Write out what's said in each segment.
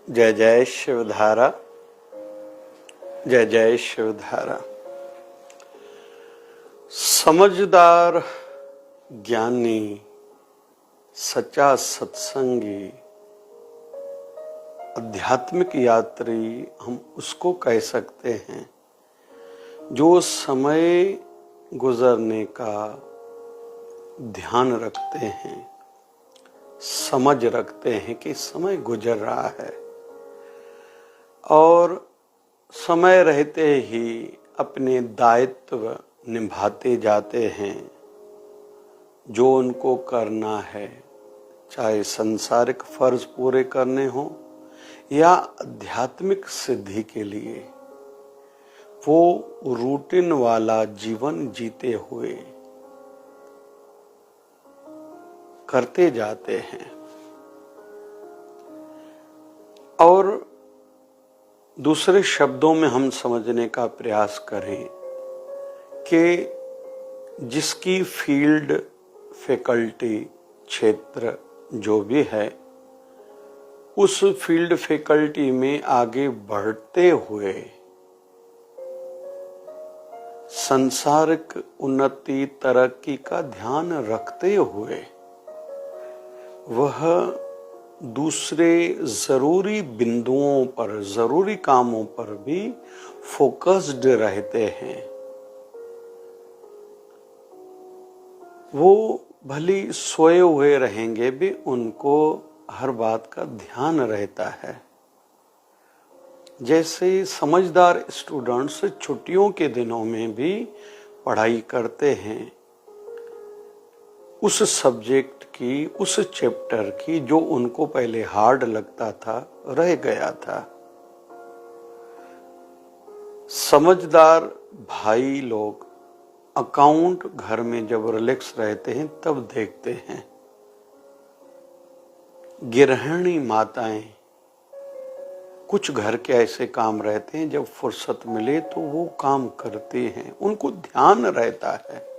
जय जय शिवधारा, जय जय शिवधारा। समझदार, ज्ञानी, सच्चा सत्संगी, आध्यात्मिक यात्री हम उसको कह सकते हैं जो समय गुजरने का ध्यान रखते हैं, समझ रखते हैं कि समय गुजर रहा है और समय रहते ही अपने दायित्व निभाते जाते हैं जो उनको करना है, चाहे सांसारिक फर्ज पूरे करने हो या आध्यात्मिक सिद्धि के लिए। वो रूटीन वाला जीवन जीते हुए करते जाते हैं। और दूसरे शब्दों में हम समझने का प्रयास करें कि जिसकी फील्ड, फैकल्टी, क्षेत्र जो भी है, उस फील्ड फैकल्टी में आगे बढ़ते हुए सांसारिक उन्नति, तरक्की का ध्यान रखते हुए वह दूसरे जरूरी बिंदुओं पर, जरूरी कामों पर भी फोकस्ड रहते हैं। वो भली सोए हुए रहेंगे भी उनको हर बात का ध्यान रहता है। जैसे समझदार स्टूडेंट्स छुट्टियों के दिनों में भी पढ़ाई करते हैं, उस सब्जेक्ट की, उस चैप्टर की जो उनको पहले हार्ड लगता था, रह गया था। समझदार भाई लोग अकाउंट घर में जब रिलैक्स रहते हैं तब देखते हैं। गृहिणी माताएं, कुछ घर के ऐसे काम रहते हैं जब फुर्सत मिले तो वो काम करती हैं, उनको ध्यान रहता है।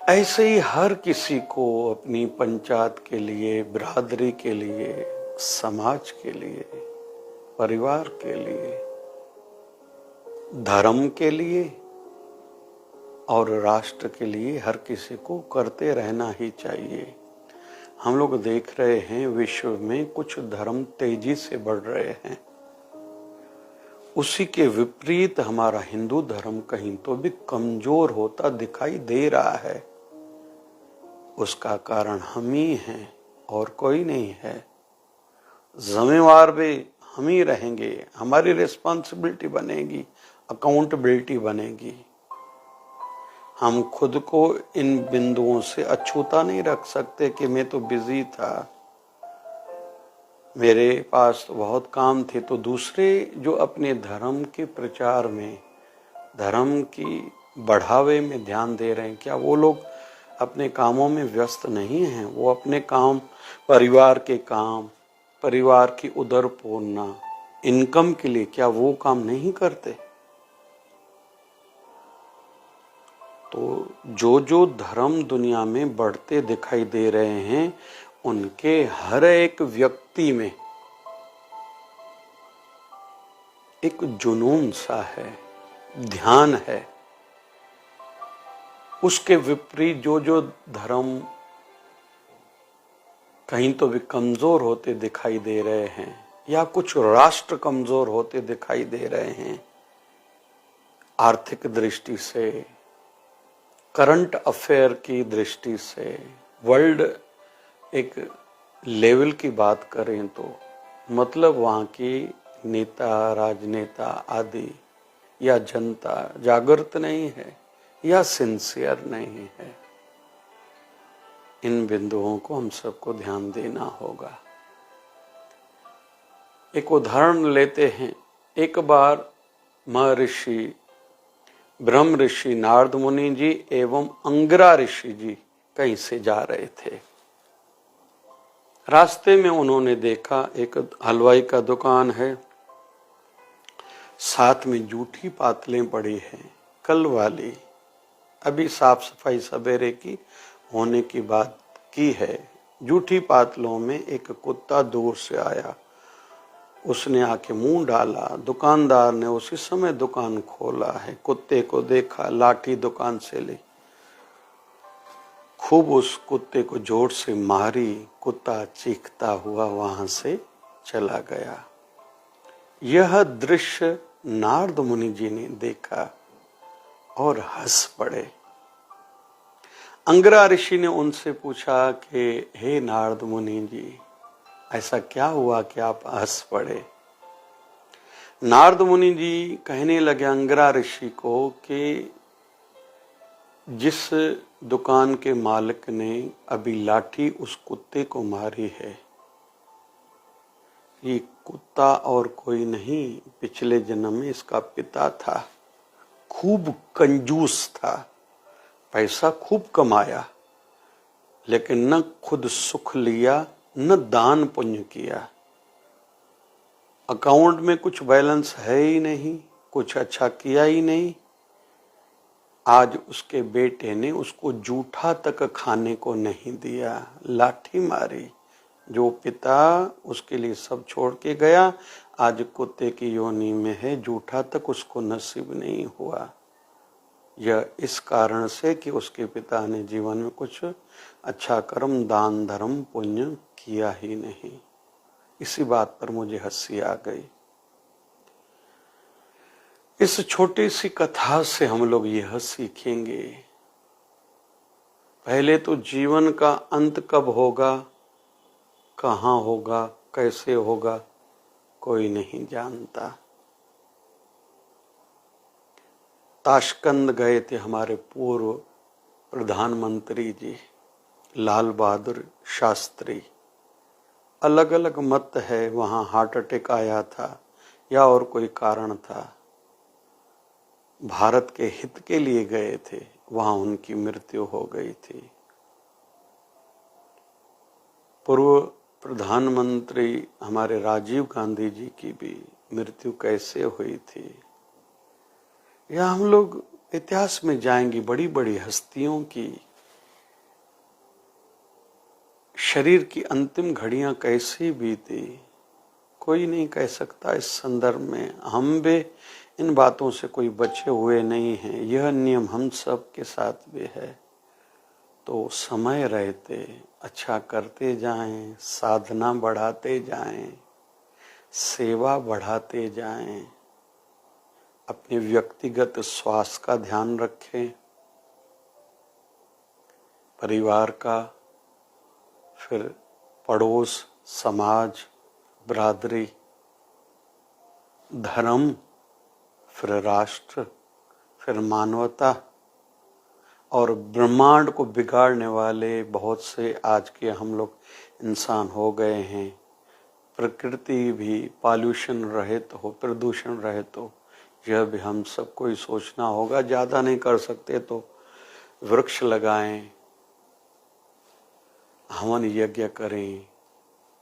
ऐसे ही हर किसी को अपनी पंचायत के लिए, बिरादरी के लिए, समाज के लिए, परिवार के लिए, धर्म के लिए और राष्ट्र के लिए हर किसी को करते रहना ही चाहिए। हम लोग देख रहे हैं विश्व में कुछ धर्म तेजी से बढ़ रहे हैं, उसी के विपरीत हमारा हिंदू धर्म कहीं तो भी कमजोर होता दिखाई दे रहा है। उसका कारण हम ही हैं और कोई नहीं है। जिम्मेवार भी हम ही रहेंगे, हमारी रिस्पॉन्सिबिलिटी बनेगी, अकाउंटेबिलिटी बनेगी। हम खुद को इन बिंदुओं से अछूता नहीं रख सकते कि मैं तो बिजी था, मेरे पास तो बहुत काम थे। तो दूसरे जो अपने धर्म के प्रचार में, धर्म की बढ़ावे में ध्यान दे रहे हैं, क्या वो लोग अपने कामों में व्यस्त नहीं हैं? वो अपने काम, परिवार के काम, परिवार की उदरपूर्णा, इनकम के लिए क्या वो काम नहीं करते? तो जो जो धर्म दुनिया में बढ़ते दिखाई दे रहे हैं, उनके हर एक व्यक्ति में एक जुनून सा है, ध्यान है। उसके विपरीत जो जो धर्म कहीं तो भी कमजोर होते दिखाई दे रहे हैं या कुछ राष्ट्र कमजोर होते दिखाई दे रहे हैं, आर्थिक दृष्टि से, करंट अफेयर की दृष्टि से, वर्ल्ड एक लेवल की बात करें तो मतलब वहाँ की नेता, राजनेता आदि या जनता जागृत नहीं है या सिंसियर नहीं है। इन बिंदुओं को हम सबको ध्यान देना होगा। एक उदाहरण लेते हैं। एक बार महर्षि ब्रह्म ऋषि नारद मुनि जी एवं अंगिरा ऋषि जी कहीं से जा रहे थे। रास्ते में उन्होंने देखा एक हलवाई का दुकान है, साथ में जूठी पातलें पड़ी हैं, कल वाली, अभी साफ सफाई सवेरे की होने की बात की है, जूठी पातलों में एक कुत्ता दूर से आया। उसने आके मुंह डाला। दुकानदार ने उसी समय दुकान खोला है। कुत्ते को देखा, लाठी दुकान से ली, खूब उस कुत्ते को जोर से मारी। कुत्ता चीखता हुआ वहां से चला गया। यह दृश्य नारद मुनि जी ने देखा और हंस पड़े। अंगिरा ऋषि ने उनसे पूछा कि हे नारद मुनि जी, ऐसा क्या हुआ कि आप हंस पड़े? नारद मुनि जी कहने लगे अंगिरा ऋषि को कि जिस दुकान के मालिक ने अभी लाठी उस कुत्ते को मारी है, ये कुत्ता और कोई नहीं, पिछले जन्म में इसका पिता था। खूब कंजूस था, पैसा खूब कमाया, लेकिन न खुद सुख लिया न दान पुण्य किया। अकाउंट में कुछ बैलेंस है ही नहीं, कुछ अच्छा किया ही नहीं। आज उसके बेटे ने उसको जूठा तक खाने को नहीं दिया, लाठी मारी। जो पिता उसके लिए सब छोड़ के गया, आज कुत्ते की योनि में है, जूठा तक उसको नसीब नहीं हुआ। यह इस कारण से कि उसके पिता ने जीवन में कुछ अच्छा कर्म, दान धर्म पुण्य किया ही नहीं। इसी बात पर मुझे हंसी आ गई। इस छोटी सी कथा से हम लोग यह सीखेंगे, पहले तो जीवन का अंत कब होगा, कहाँ होगा, कैसे होगा, कोई नहीं जानता। ताशकंद गए थे हमारे पूर्व प्रधानमंत्री जी लाल बहादुर शास्त्री। अलग अलग मत है, वहां हार्ट अटैक आया था या और कोई कारण था। भारत के हित के लिए गए थे, वहां उनकी मृत्यु हो गई थी। पूर्व प्रधानमंत्री हमारे राजीव गांधी जी की भी मृत्यु कैसे हुई थी। या हम लोग इतिहास में जाएंगे, बड़ी बड़ी हस्तियों की शरीर की अंतिम घड़ियां कैसी बीती, कोई नहीं कह सकता। इस संदर्भ में हम भी इन बातों से कोई बचे हुए नहीं हैं। यह नियम हम सब के साथ भी है। तो समय रहते अच्छा करते जाएं, साधना बढ़ाते जाएं, सेवा बढ़ाते जाएं, अपने व्यक्तिगत स्वास्थ्य का ध्यान रखें, परिवार का, फिर पड़ोस, समाज, बिरादरी, धर्म, फिर राष्ट्र, फिर मानवता और ब्रह्मांड को बिगाड़ने वाले बहुत से आज के हम लोग इंसान हो गए हैं। प्रकृति भी पॉल्यूशन रहित हो, प्रदूषण रहित हो, यह भी हम सबको ही सोचना होगा। ज्यादा नहीं कर सकते तो वृक्ष लगाएं, हवन यज्ञ करें,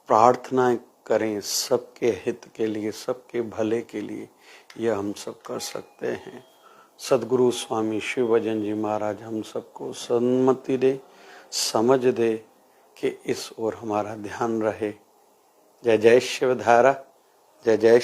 प्रार्थनाएं करें, सबके हित के लिए, सबके भले के लिए। यह हम सब कर सकते हैं। सदगुरु स्वामी शिव भजन जी महाराज हम सबको सम्मति दे, समझ दे कि इस ओर हमारा ध्यान रहे। जय जय शिवधारा, जय जय